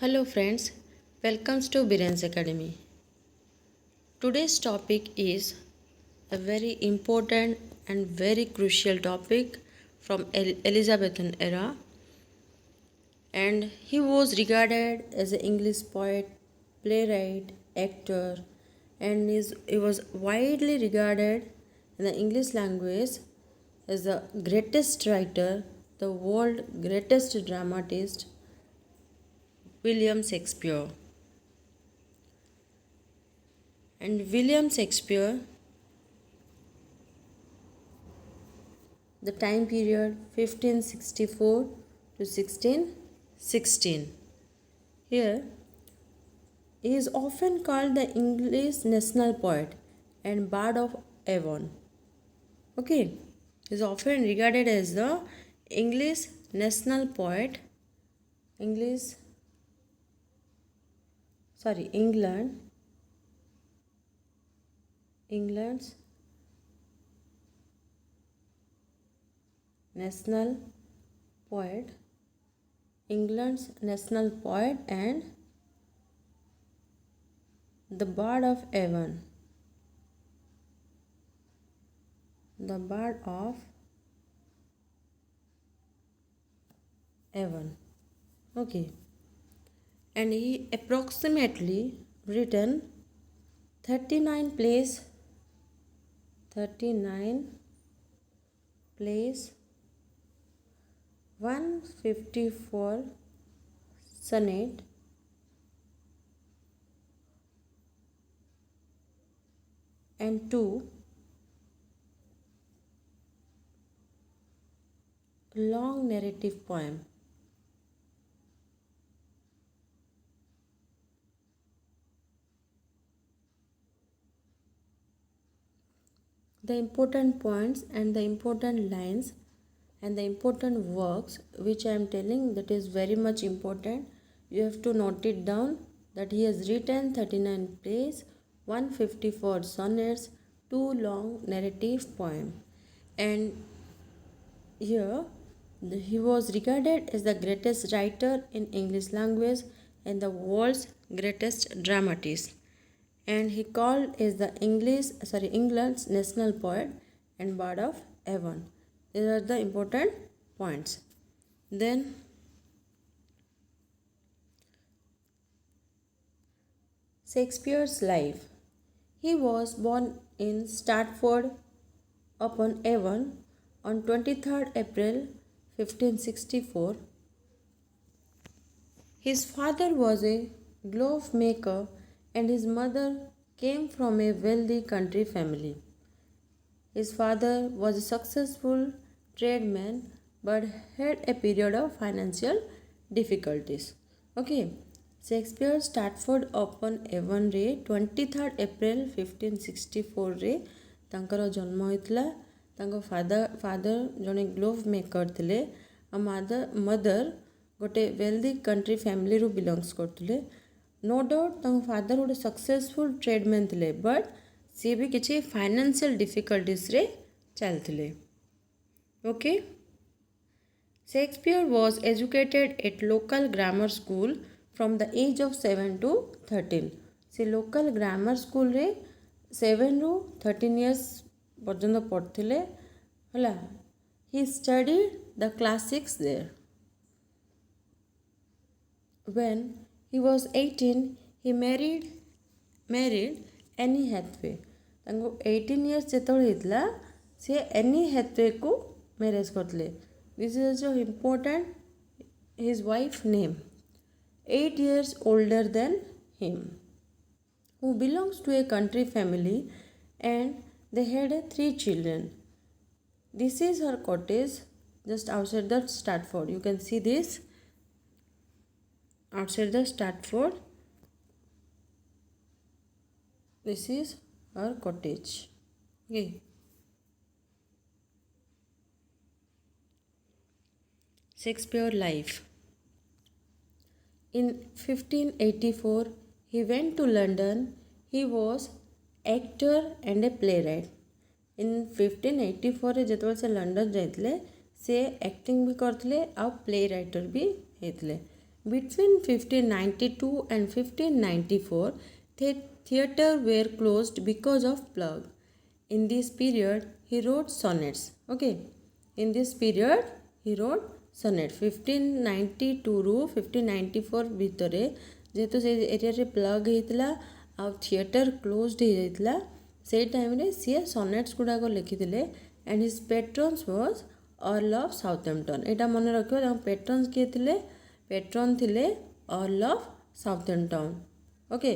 Hello friends, welcomes to Biren's Academy. Today's topic is a very important and very crucial topic from Elizabethan era, and he was regarded as an English poet, playwright, actor, and he was widely regarded in the English language as the greatest writer, the world greatest dramatist, William Shakespeare. And William Shakespeare, the time period 1564 to 1616. Here, he is often called the English national poet and bard of Avon. Okay, he is often regarded as the English national poet, England's national poet, and the bard of Avon. The bard of Avon. Okay. And he approximately written 39 plays, 154 sonnet, and 2 long narrative poem. The important points and the important lines and the important works which I am telling, that is very much important. You have to note it down that he has written 39 plays, 154 sonnets, 2 long narrative poems. And here he was regarded as the greatest writer in English language and the world's greatest dramatist. And he called as the England's national poet and bard of Avon. These are the important points. Then Shakespeare's life. He was born in Stratford upon Avon on 23rd April 1564. His father was a glove maker and his mother came from a wealthy country family. His father was a successful tradesman but had a period of financial difficulties. Okay, Shakespeare Stratford upon Avon रे 23rd April 1564 रे तांकर जन्म होइतला. तांको father जने glove maker थिले आ mother गोटे wealthy country family रू बिलोंग्स करथिले. नो डाउट तांको फादर गोटे सक्सेसफुल ट्रेडमैन थिले बट सी भी किसी फाइनेंशियल डिफिकल्टीज रे चलथिले. Okay, Shakespeare was educated at local grammar school from the age of 7 to 13. से local grammar school रे 7 ରୁ 13 years पर्यंत पढ़थिले हला. He studied the classics there. When he was 18, he married Annie Hathaway. तांको 18 years जेतବେଳେ ହେଇଥିଲା से एनी हैथवे को marriage करथिले. This is also important. His wife name 8 years older than him, who belongs to a country family, and they had 3 children. This is her cottage just outside the Stratford. You can see this outside the Stratford. This is her cottage. Okay. Shakespeare life. In 1584, he went to London. He was actor and a playwright. In 1584 रे जेतबेले से London जाइतले से acting भी करथिले आ play writer भी हेतले. Between 1592 and 1594, the theatre were closed because of plague. In this period, he wrote sonnets. Okay, in this period, he wrote sonnet. 1592 ରୁ 1594 ଭିତରେ ଯେହେତୁ ସେ ଏରିଆରେ ପ୍ଲଗ୍ ହେଇଥିଲା ଆଉ ଥିଏଟର କ୍ଲୋଜ୍ଡ ହେଇଯାଇଥିଲା, ସେଇ ଟାଇମ୍ରେ ସିଏ ସନେଟ୍ସ ଗୁଡ଼ାକ ଲେଖିଥିଲେ and his patrons was earl of Southampton. ଏଇଟା ମନେ ରଖିବ, ତାଙ୍କ ପେଟ୍ରନ୍ସ କିଏ ଥିଲେ? ପେଟ୍ରନ୍ ଥିଲେ earl of Southampton. Okay,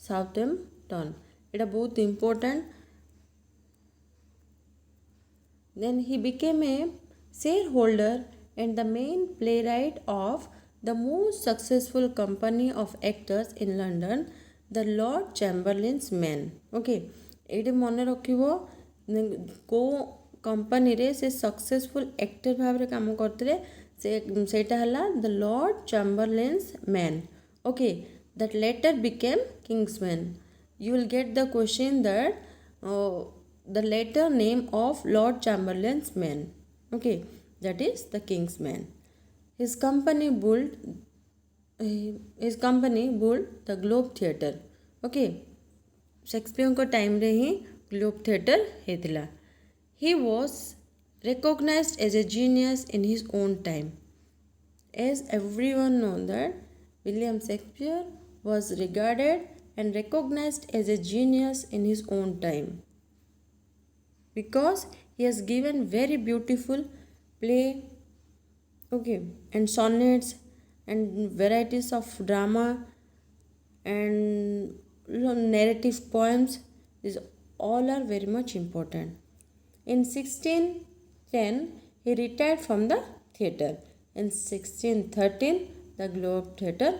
Southampton, ଏଇଟା ବହୁତ important. Then he became a shareholder and the main playwright of the most successful company of actors in London, the Lord Chamberlain's Men. Okay, ଏଇଠି ମନେ ରଖିବ କେଉଁ କମ୍ପାନୀରେ ସେ ସକ୍ସେସଫୁଲ୍ ଆକ୍ଟର ଭାବରେ କାମ କରିଥିଲେ, ସେଇଟା ହେଲା the lord chamberlain's man. Okay, that later became Kingsman. You will get the question that the later name of Lord Chamberlain's men. Okay, that is the King's Man. His company built the Globe Theatre. Okay, Shakespeare को time रे ही Globe Theatre हेतिला. He was recognized as a genius in his own time. As everyone knows that William Shakespeare was regarded and recognized as a genius in his own time, because he has given very beautiful play, okay, and sonnets and varieties of drama and narrative poems. These all are very much important. In 1610 he retired from the theatre. In 1613 the Globe Theatre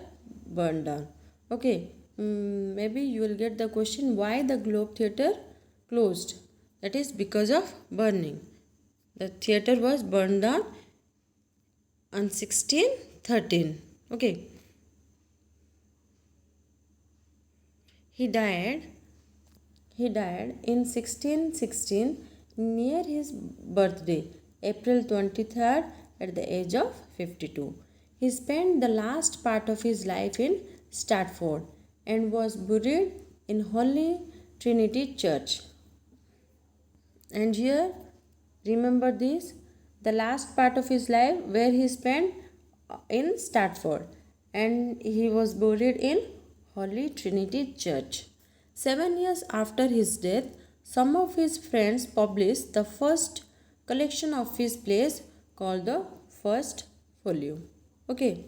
burned down. Okay, maybe you will get the question, why the Globe Theatre closed? That is because of burning. The theatre was burned down on 1613. Okay. He died in 1616 near his birthday, April 23rd, at the age of 52. He spent the last part of his life in Stratford and was buried in Holy Trinity Church. And here, remember this, the last part of his life where he spent in Stratford, and he was buried in Holy Trinity Church. 7 years after his death, some of his friends published the first collection of his plays called the First Folio. Okay,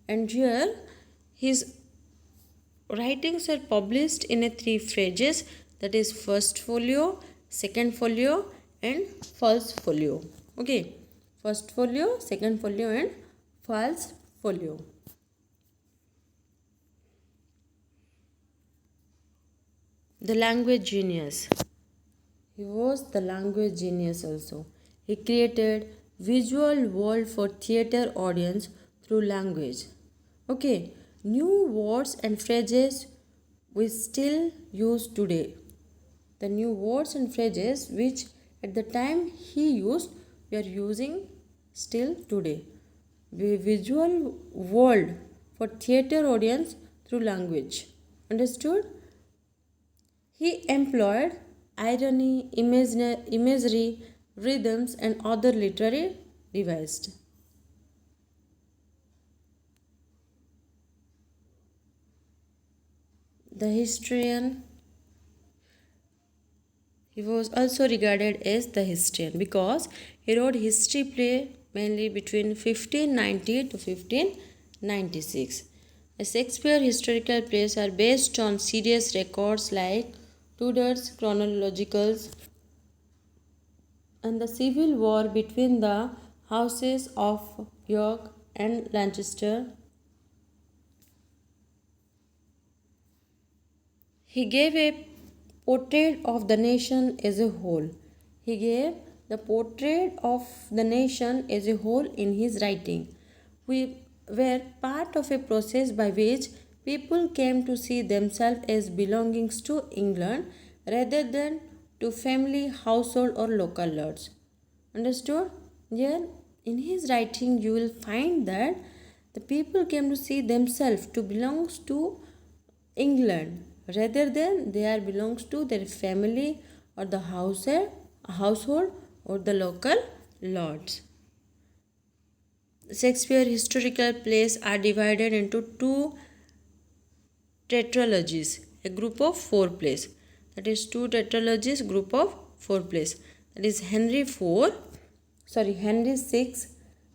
and here his writings are published in a 3 phases, that is First Folio, Second Folio and False Folio. Okay, First Folio, Second Folio and False Folio. The language genius. He was the language genius also. He created visual world for theatre audience through language. Okay, new words and phrases we still use today. The new words and phrases which at the time he used, we are using still today. Visual world for theatre audience through language. Understood? He employed irony, imagery, rhythms and other literary devices. The historian. He was also regarded as the historian because he wrote history play mainly between 1590 to 1596. The Shakespeare historical plays are based on serious records like Tudor's chronologicals and the civil war between the houses of York and Lancaster. He gave a portrait of the nation as a whole. He gave the portrait of the nation as a whole in his writing. We were part of a process by which people came to see themselves as belonging to England rather than to family, household or local lords. Understood? Here in his writing you will find that The people came to see themselves to belongs to England rather than they are belongs to their family or the household or the local lords. Shakespeare historical plays are divided into two tetralogies, a group of four plays. That is two tetralogies, group of four plays. That is Henry 6,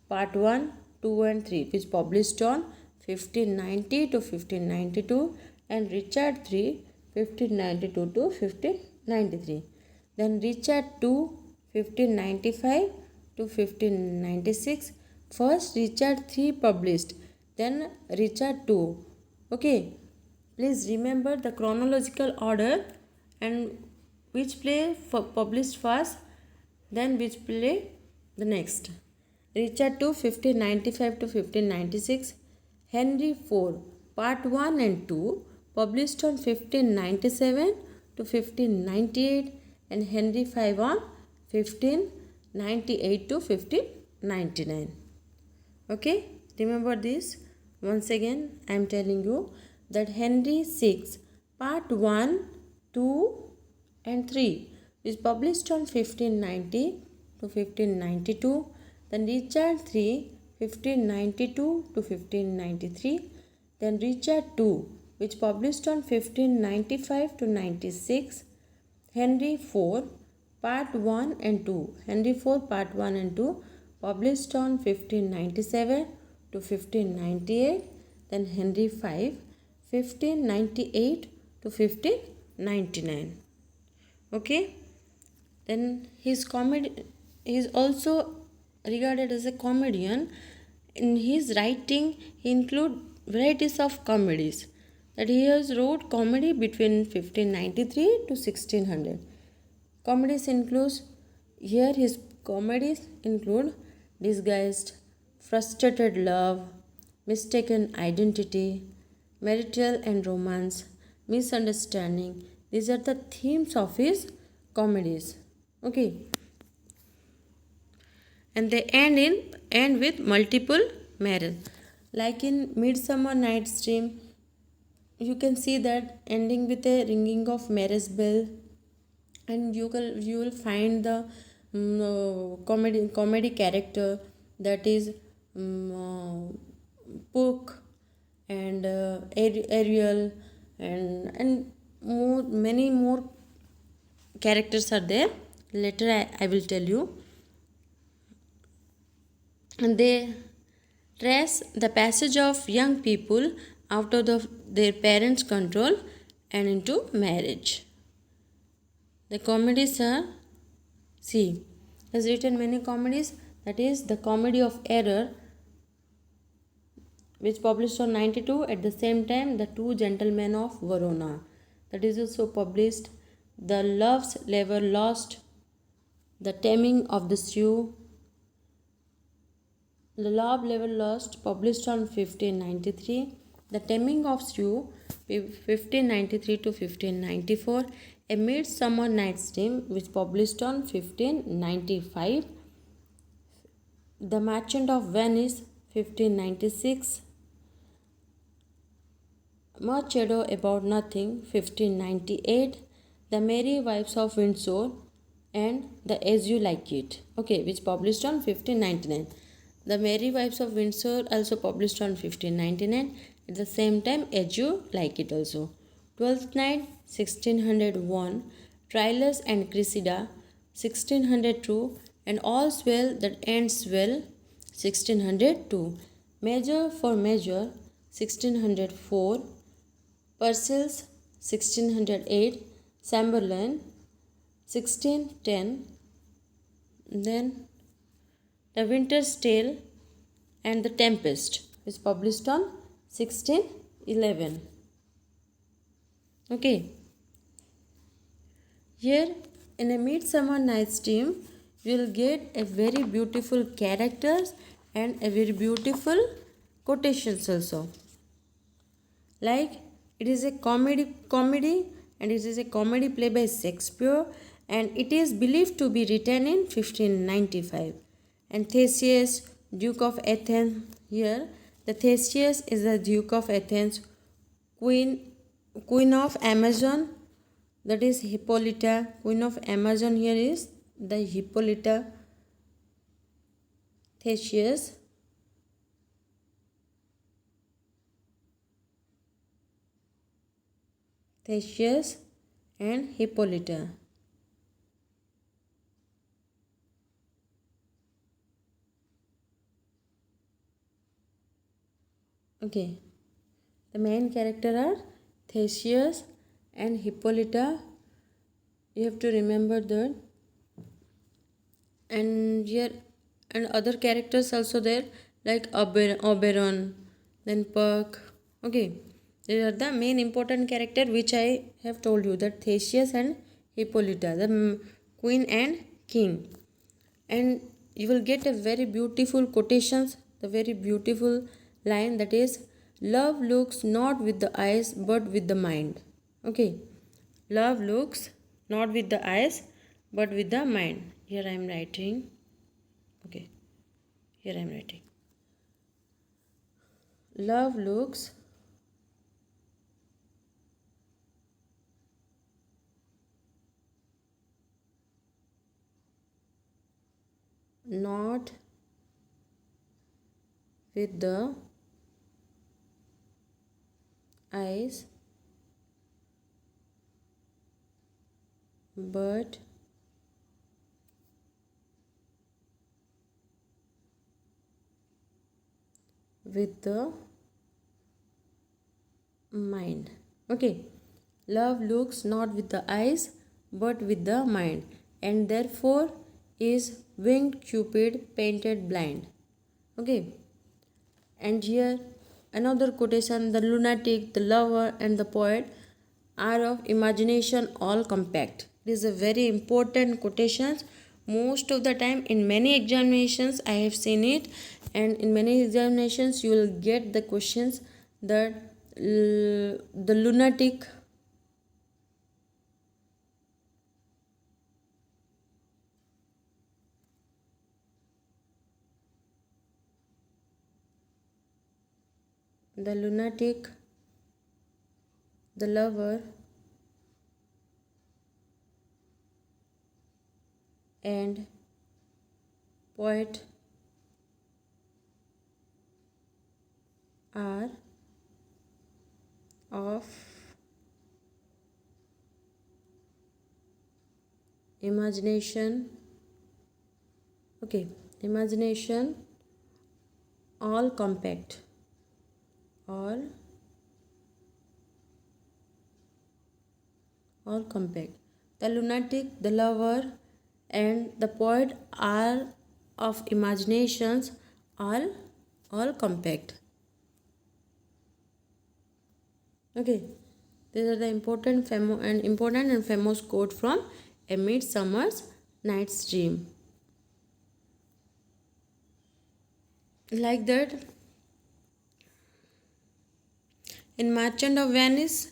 part 1, 2 and 3, which published on 1590 to 1592, and Richard 3, 1592 to 1593. Then Richard 2, 1595 to 1596. First Richard 3 published, then Richard 2. Okay, please remember the chronological order and which play published first, then which play the next. Richard 2, 1595 to 1596. Henry 4, part 1 and 2, published on 1597 to 1598, and Henry 5 on 1598 to 1599. Okay, remember this. Once again, I am telling you that Henry 6, part 1, 2 and 3 is published on 1590 to 1592. Then Richard 3, 1592 to 1593. Then Richard 2, which published on 1595 to 96. Henry 4, part 1 and 2. Henry 4, part 1 and 2 published on 1597 to 1598. Then Henry 5, 1598 to 1599. Okay. Then his comedy is also regarded as a comedian. In his writing, he include varieties of comedies. That he has wrote comedy between 1593 to 1600. Comedies includes, here his comedies include Disguised, Frustrated Love, Mistaken Identity, Marital and Romance, Misunderstanding. These are the themes of his comedies. Okay. And they end with multiple marriage. Like in Midsummer Night's Dream, you can see that ending with a ringing of marriage bell, and you will find the comedy character, that is Puck and Ariel and many more characters are there. Later I will tell you. And they trace the passage of young people out of their parents' control and into marriage. The comedies are, see, has written many comedies. That is the Comedy of Error, which published on 92. At the same time, The Two Gentlemen of Verona, that is also published. The Love's Lever Lost, The Taming of the Shrew, The Love Lever Lost, published on 1593. The Taming of Shrew, 1593 to 1594. A Midsummer Night's Dream, which published on 1595. The Merchant of Venice, 1596. Much Ado About Nothing, 1598. The Merry Wives of Windsor and The As You Like It, okay, which published on 1599. The Merry Wives of Windsor also published on 1599. At the same time, As You Like It also. Twelfth Night, 1601. Troilus and Cressida, 1602. And All's Well That Ends Well, 1602. Measure for Measure, 1604. Purcell's, 1608. Chamberlain, 1610. Then The Winter's Tale and The Tempest is published on 1611. Okay. Here in A Midsummer Night's Dream, you will get a very beautiful characters and a very beautiful quotations also. Like it is a comedy and it is a comedy play by Shakespeare, and it is believed to be written in 1595. And Theseus, Duke of Athens, here The Theseus is the Duke of Athens, Queen of Amazon, that is Hippolyta. Queen of Amazon here is the Hippolyta Theseus. Theseus and Hippolyta. Okay, the main character are Theseus and Hippolyta. You have to remember that. And here and other characters also there like Oberon, then Puck. Okay, these are the main important character which I have told you, that Theseus and Hippolyta, the queen and king. And you will get a very beautiful quotations, the very beautiful line, that is, love looks not with the eyes but with the mind. Okay, love looks not with the eyes but with the mind. Here I am writing. Okay, here I am writing. Love looks not with the eyes but with the mind. Okay, love looks not with the eyes but with the mind, and therefore is winged Cupid painted blind. Okay, and here another quotation, the lunatic, the lover, and the poet are of imagination all compact. It is a very important quotation. Most of the time in many examinations I have seen it, and in many examinations you will get the questions that the lunatic, the lunatic, the lover, and poet are of imagination. Okay, imagination all compact, all compact. The lunatic, the lover, and the poet are of imaginations all compact. Okay, these are the important and famous quote from A Midsummer's Night's Dream. Like that, in Merchant of Venice,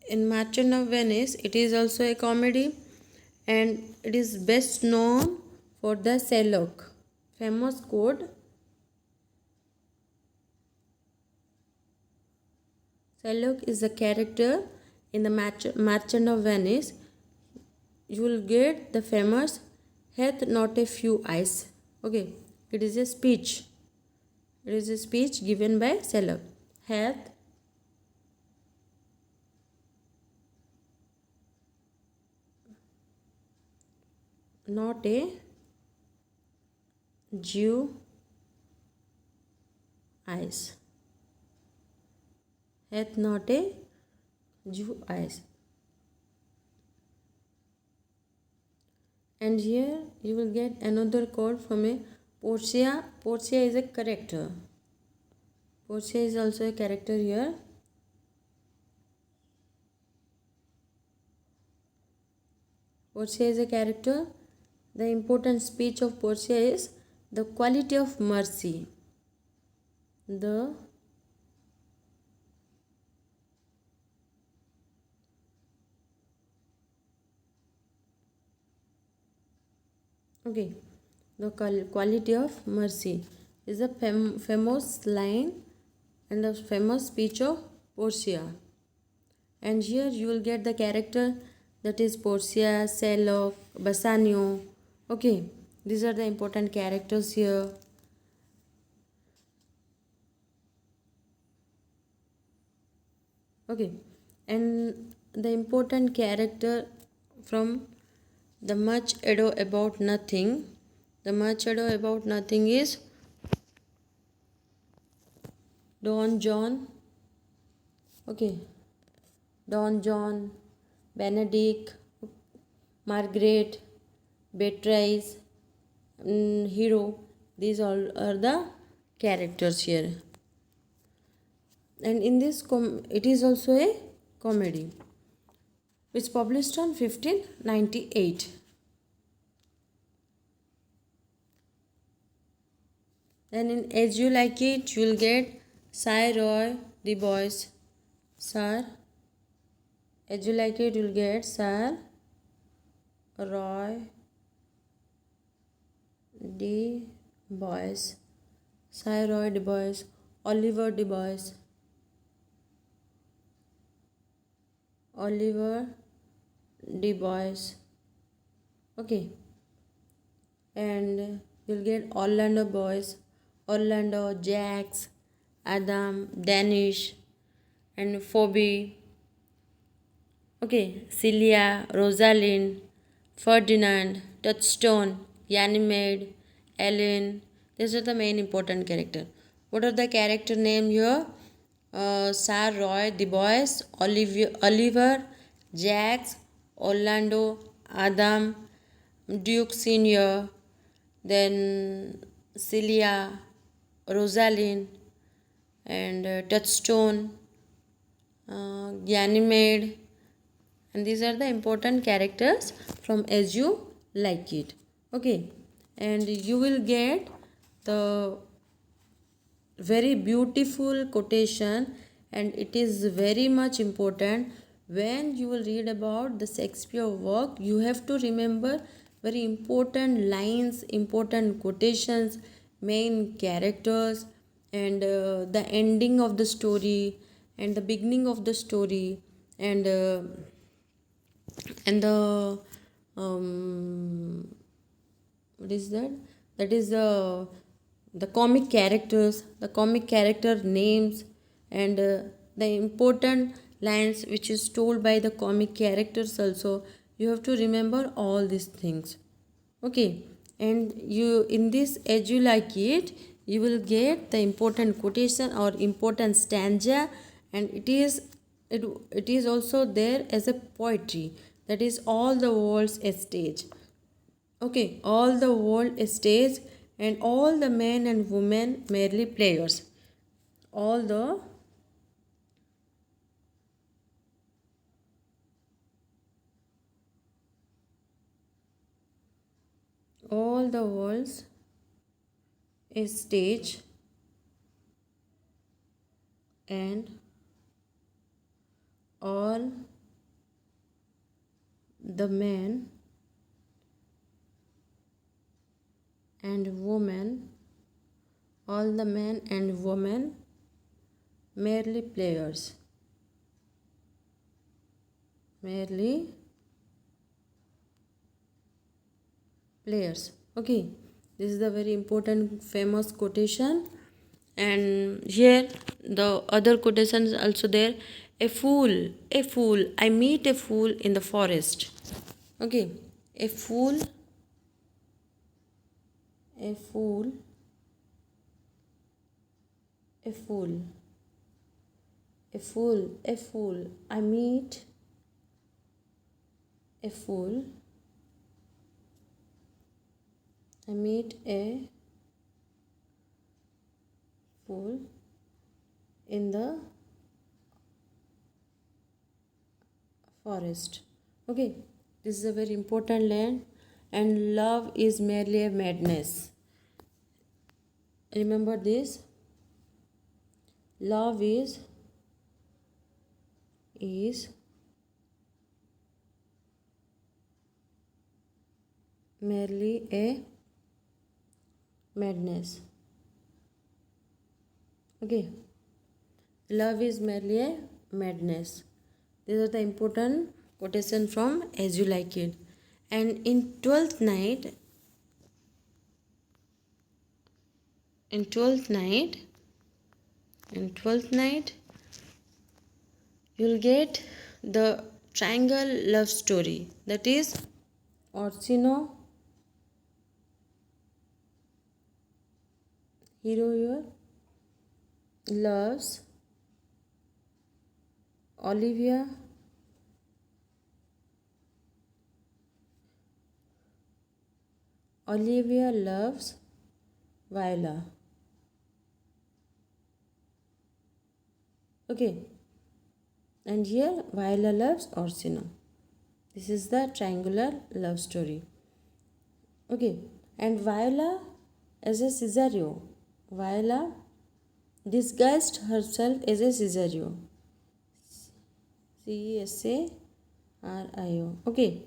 it is also a comedy, and it is best known for the Shylock. Famous quote: Shylock is a character in the Merchant of Venice. You will get the famous "hath not a few eyes." Okay, it is a speech. It is a speech given by Shylock. Hath not a Jew eyes. Hath not a Jew eyes. And here you will get another quote from a Portia. Portia is a character. Portia is also a character here. Portia is a character. The important speech of Portia is the quality of mercy. The okay, the quality of mercy is a famous line and the famous speech of Portia. And here you will get the character, that is Portia, Shylock, Bassanio. Okay, these are the important characters here. Okay, and the important character from the Much Ado About Nothing. The Much Ado About Nothing is Don John. Okay, Don John, Benedict, Margaret, Beatrice, Hero. These all are the characters here. And in this, it is also a comedy, which published on 1598. Then in As You Like It, you will get Sir Roy the Boys. Sir, As You Like It, you will get Sir Roy the Boys. Sir Roy the Boys. Oliver the Boys. Oliver the Boys. Okay. And you'll get Orlando Boys, Orlando, Jax, Adam, Danish, and Phoebe. Okay, Celia, Rosalind, Ferdinand, Touchstone, Ganymede, Ellen. These are the main important character. What are the character name here? Sir Roy, the boys, Oliver, Jax, Orlando, Adam, Duke Senior, then Celia, Rosalind, and Touchstone, Ganymede, and these are the important characters from As You Like It. Okay, and you will get the very beautiful quotation, and it is very much important when you will read about the Shakespeare work. You have to remember very important lines, important quotations, main characters, and the ending of the story and the beginning of the story, and the what is that, that is the comic characters, the comic character names, and the important lines which is told by the comic characters also. You have to remember all these things. Okay, and you in this As You Like It, you will get the important quotation or important stanza, and it is also there as a poetry, that is all the world's a stage. Okay, all the world is stage, and all the men and women merely players. All the all the world's is stage, and all the men and women, all the men and women merely players, merely players. Okay, this is the very important famous quotation. And here the other quotation is also there. A fool, I meet a fool in the forest. Okay, a fool, a fool, a fool, a fool, I meet a fool, I meet a fool in the forest. Okay, this is a very important line. And love is merely a madness. Remember this. Love is merely a madness. Okay, love is merely a madness. These are the important quotation from As You Like It. And in 12th night, in 12th night, you'll get the triangle love story. That is Orsino, hero here, loves Olivia, Olivia loves Viola. Okay, and here Viola loves Orsino. This is the triangular love story. Okay, and Viola as a Cesario. Viola disguised herself as a Cesario. Cesario. Okay,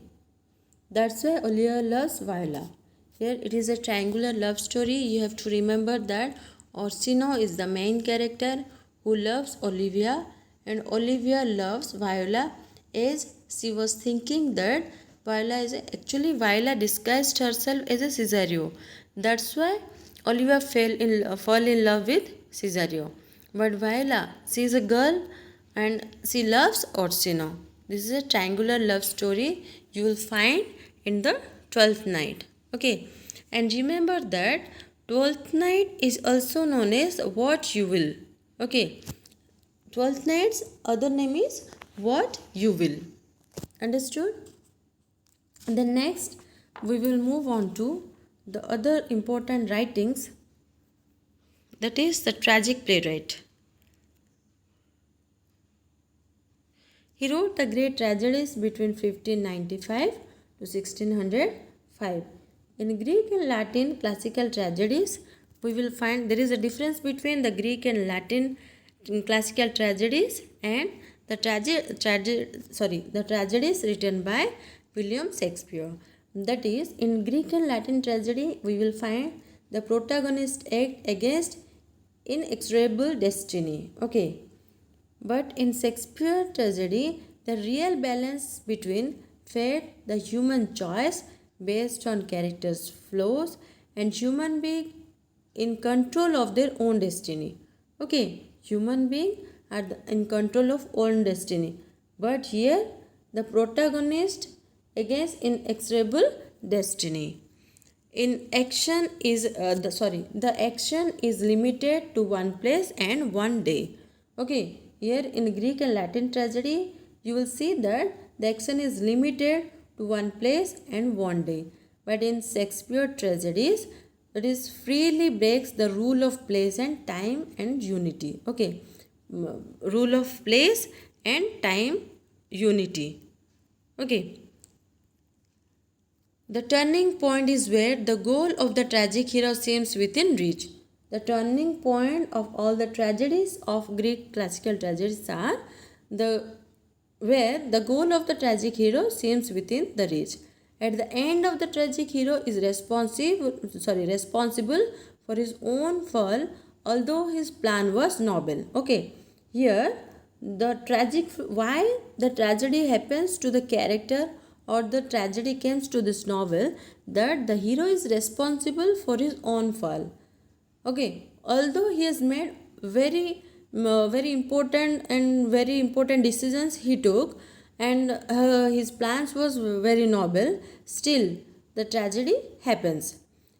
that's why Olivia loves Viola. Here it is a triangular love story. You have to remember that Orsino is the main character who loves Olivia, and Olivia loves Viola as she was thinking that Viola disguised herself as a Cesario. That's why Olivia fall in love with Cesario. But Viola, she is a girl and she loves Orsino. This is a triangular love story you will find in the 12th night. Okay, and remember that 12th night is also known as what you will. Okay, 12th night's other name is what you will. Understood? And then next we will move on to the other important writings, that is the tragic playwright. He wrote the great tragedies between 1595 to 1605. In Greek and Latin classical tragedies, we will find there is a difference between the Greek and Latin classical tragedies and the tragedies written by William Shakespeare. That is, in Greek and Latin tragedy, we will find the protagonist act against inexorable destiny. Okay, but in Shakespeare tragedy, the real balance between fate, the human choice based on characters' flaws, and human being in control of their own destiny. Okay, human being are in control of own destiny. But here, the protagonist against inexorable destiny. In action is the action is limited to one place and one day. Okay, here in Greek and Latin tragedy, you will see that the action is limited to one place and one day. But in Shakespeare tragedies, it is freely breaks the rule of place and time and unity. Okay, rule of place and time unity. Okay, the turning point is where the goal of the tragic hero seems within reach. The turning point of all the tragedies of Greek classical tragedies are the where the goal of the tragic hero seems within the reach. At the end of the tragic hero is responsible for his own fall, although his plan was noble. Okay, here the tragic why the tragedy happens to the character or the tragedy comes to this novel, that the hero is responsible for his own fall. Okay, although he has made very important decisions he took, and his plans was very noble, still the tragedy happens.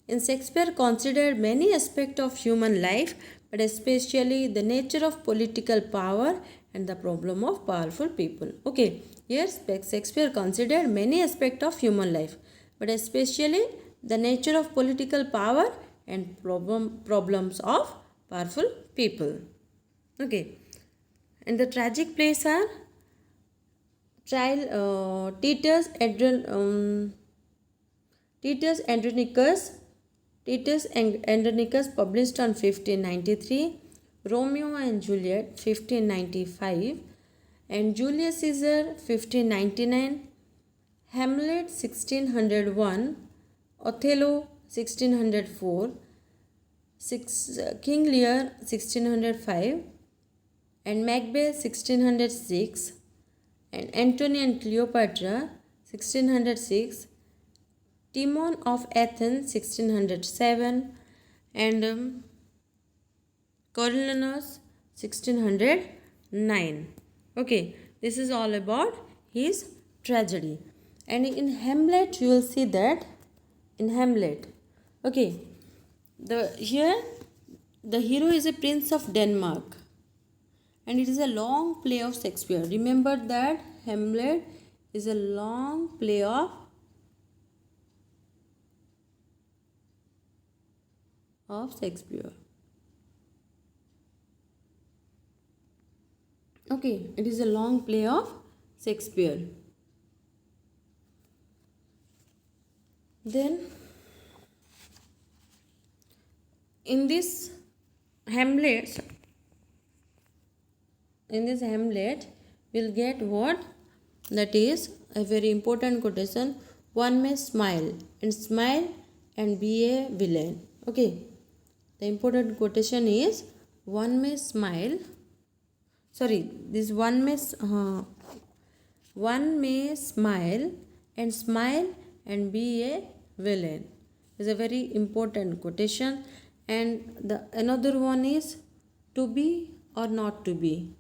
In Shakespeare considered many aspects of human life, but especially the nature of political power and the problem of powerful people. Okay, here Shakespeare considered many aspects of human life, but especially the nature of political power and problems of powerful people. Okay, and the tragic plays are Titus Andronicus, published on 1593, Romeo and Juliet 1595, and Julius Caesar 1599, Hamlet 1601, Othello 1604, King Lear 1605 and Macbeth 1606 and Antony and Cleopatra 1606, Timon of Athens 1607 and Coriolanus 1609. Okay, this is all about his tragedy. And in Hamlet you will see that in Hamlet, okay, here the hero is a prince of Denmark and it is a long play of Shakespeare. Remember that Hamlet is a long play of Shakespeare. Okay, it is a long play of Shakespeare. Then in this Hamlet, we'll get what? That is a very important quotation. One may smile and be a villain. Okay, the important quotation is one may smile. Sorry, this one may smile and be a villain is a very important quotation. And the another one is to be or not to be.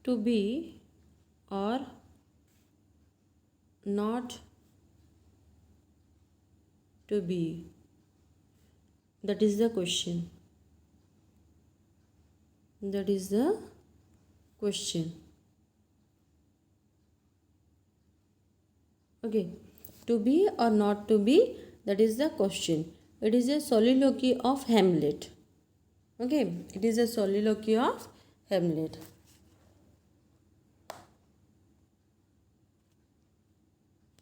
To be or not to be. That is the question. That is the question. Okay, to be or not to be, that is the question. It is a soliloquy of Hamlet. Okay, it is a soliloquy of Hamlet.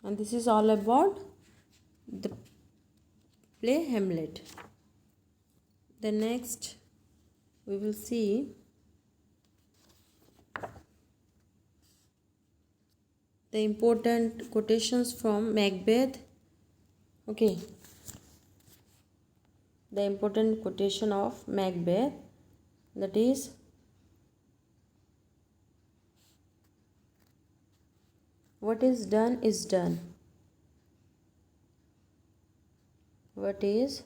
And this is all about the play Hamlet. The next we will see the important quotations from Macbeth. Okay, the important quotation of Macbeth, that is what is done is done. What is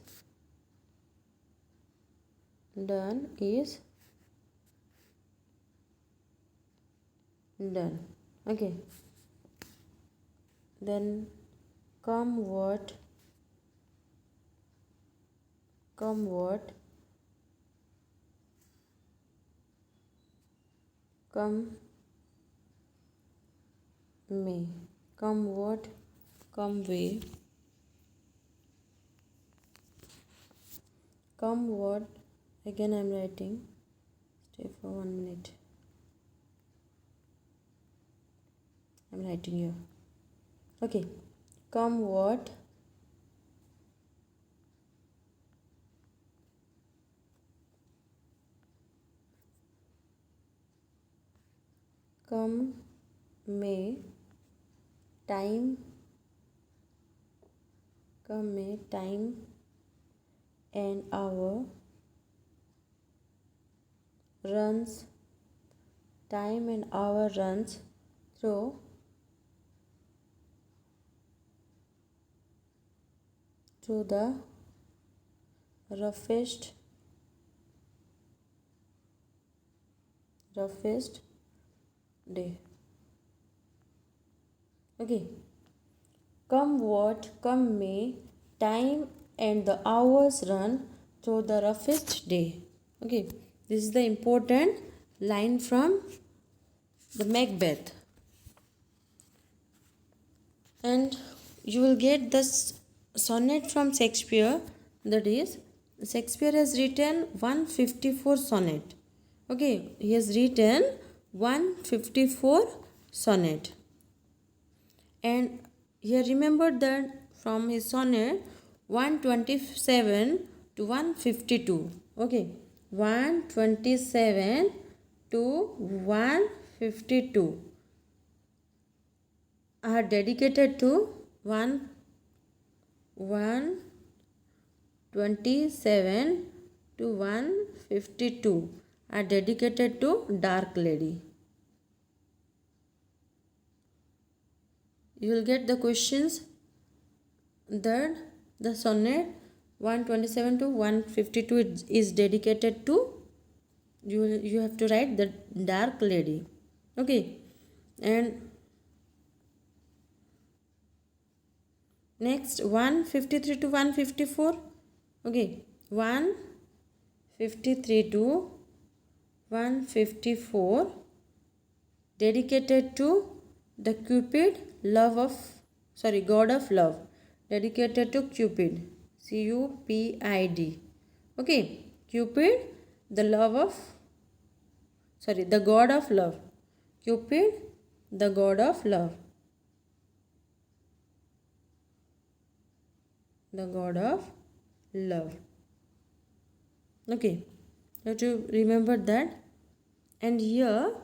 done is done. Okay, then come what come may, come what come way, come what, again I am writing, stay for 1 minute, I am writing here. Okay, come what come may, time and hour runs, time and hour runs through the roughest day. Okay, come what come may, time and the hours run through the roughest day. Okay, this is the important line from the Macbeth. And you will get this sonnet from Shakespeare, that is Shakespeare has written 154 sonnet. Okay, he has written 154 sonnet. And here remember that from his sonnet 127 to 152. Okay, 127 to 152 are dedicated to 1 127 to 152 are dedicated to Dark Lady. You will get the questions that the sonnet 127 to 152 is dedicated to. You have to write the Dark Lady. Okay, and next 153 to 154. Okay, 153 to 154 dedicated to the God of love, dedicated to Cupid, Cupid. Okay, Cupid, the God of love. Cupid, the God of love. The God of love. Okay, you have to remember that. And here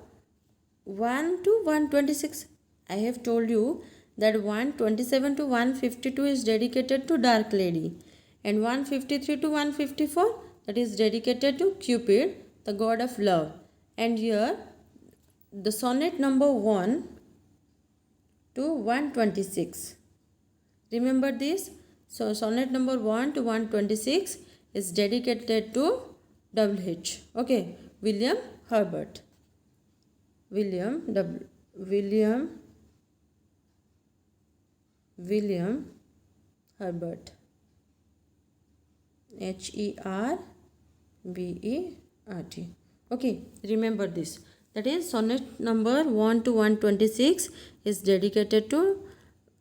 1 to 126, I have told you that 127 to 152 is dedicated to Dark Lady, and 153 to 154, that is dedicated to Cupid, the God of love. And here the sonnet number 1 to 126. Remember this. So sonnet number 1 to 126 is dedicated to WH. Okay, William Herbert. William Herbert. Herbert. Okay, remember this. That is sonnet number 1 to 126 is dedicated to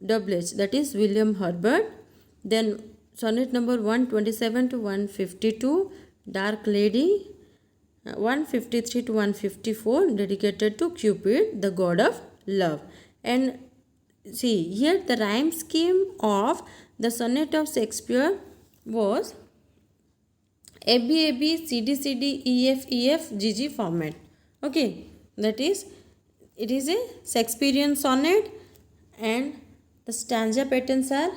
WH, that is William Herbert. Then sonnet number 127 to 152, Dark Lady. 153 to 154 dedicated to Cupid, the God of love. And see, here the rhyme scheme of the sonnet of Shakespeare was AB, CD, EF, GG format. Okay, that is, it is a Shakespearean sonnet, and the stanza patterns are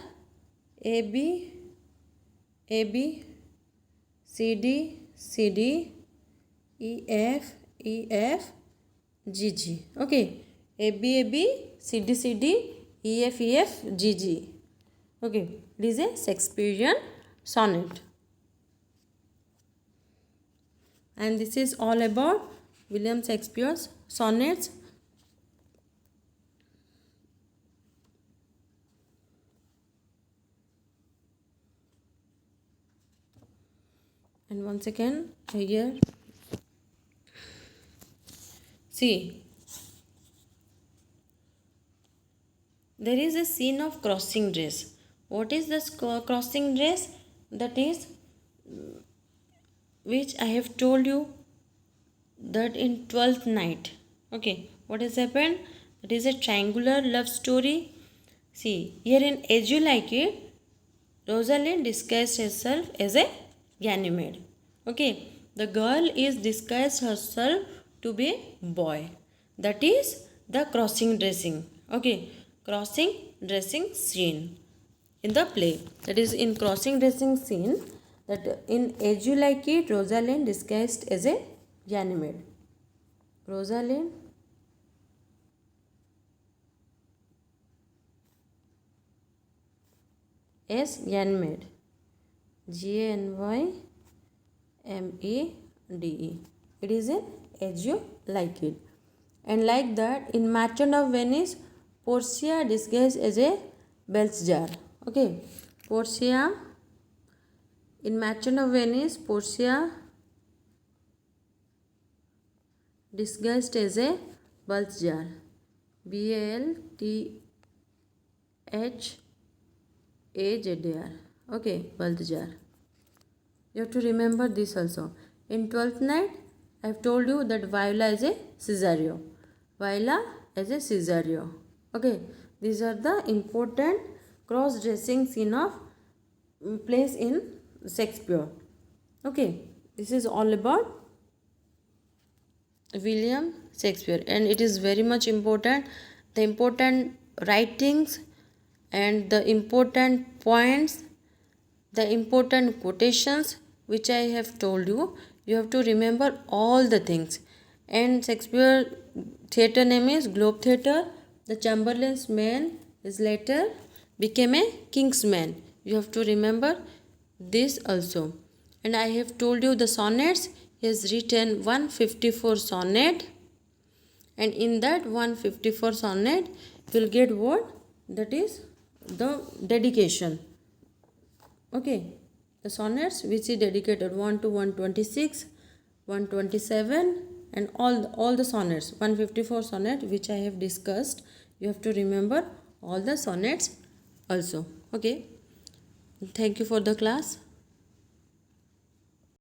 AB, CD, EF, GG. Okay, AB, CD, EF, GG. Okay, it is a Shakespearean sonnet. And this is all about William Shakespeare's sonnets. And once again, here, see, there is a scene of crossing dress. What is this crossing dress? That is, which I have told you, that in 12th night. Okay, what has happened? It is a triangular love story. See, here in As You Like It, Rosalind disguised herself as a Ganymede. Okay, the girl is disguised herself to be a boy. That is the crossing dressing. Okay, crossing dressing scene in the play. That is, in crossing dressing scene, that in As You Like It, Rosalind disguised as a Ganymede. Rosalind as Ganymede. Ganymede. It is a As You Like It. And like that, in Merchant of Venice, Portia disguised as a Belshazzar. Okay, Portia, in Merchant of Venice, Portia disguised as a Belshazzar. Belshazzar. Okay, Belshazzar. You have to remember this also. In 12th night, I have told you that Viola is a Cesario. Okay, these are the important cross-dressing scene of plays in Shakespeare. Okay, this is all about William Shakespeare, and it is very much important. The important writings and the important points the important quotations which I have told you. You have to remember all the things. And Shakespeare theatre name is Globe Theatre. The Chamberlain's man is later became a king's man. You have to remember this also. And I have told you the sonnets. He has written 154 sonnet, and in that 154 sonnet you will get what? That is the dedication. Okay, the sonnets which is dedicated 1 to 126, 127, and all the sonnets, 154 sonnet which I have discussed. You have to remember all the sonnets also. Okay, thank you for the class.